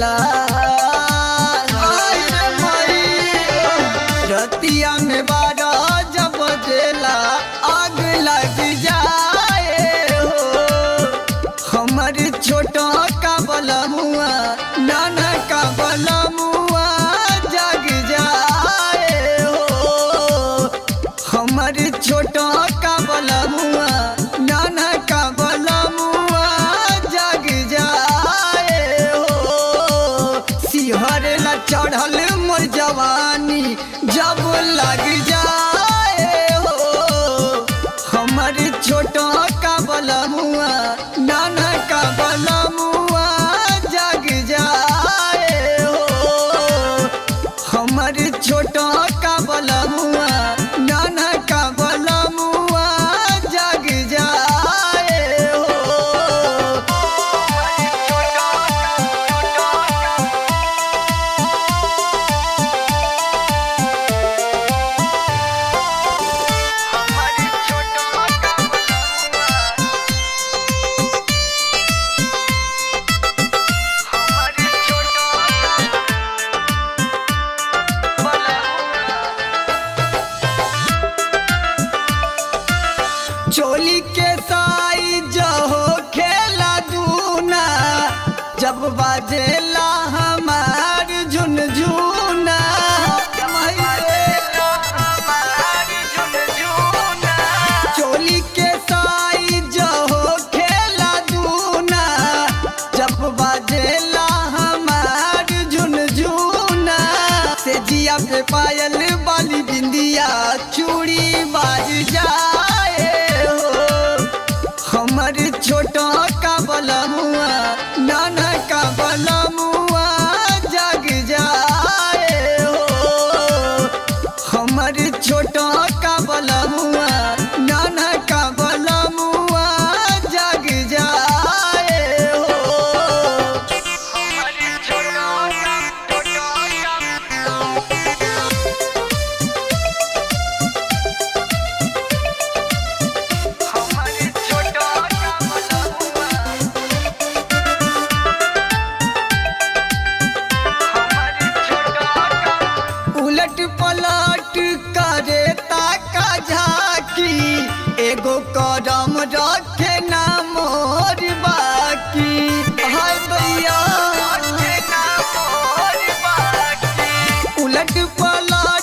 बजेला रतिया में 12 जब बजेला आग लग जाए हो हमर छोटा का बलमुआ नाना का बलमुआ जग जाए हो हमर छोटा का बलमुआ नाना का बलमुआ जग जाए हो सिहर ला चढ़ल मोर जवानी जब लग जाए हो हमर छोटा का बलमुआ नाना का बलमुआ जग जाए हो हमर छोटा का बलमुआ नाना का बलमुआ जग जाए हो चोली के साइज हो खेला दूना जब बाजेला हमार झुनझुना चोली के साइज हो खेला दूना जब बाजेला हमार झुनझुना से जिया पे पायल बाली बिंदिया चूड़ी बाज जाए हमर छोटा का बलमुआ नाना का बलमुआ जग जाए हो हमर छोटा का बलमुआ नाना का बलमुआ जग जाए हो उलट पलट करे ताका झाकी एगो कदम रखे ना मोर बाकी हाय भैया उलट पलट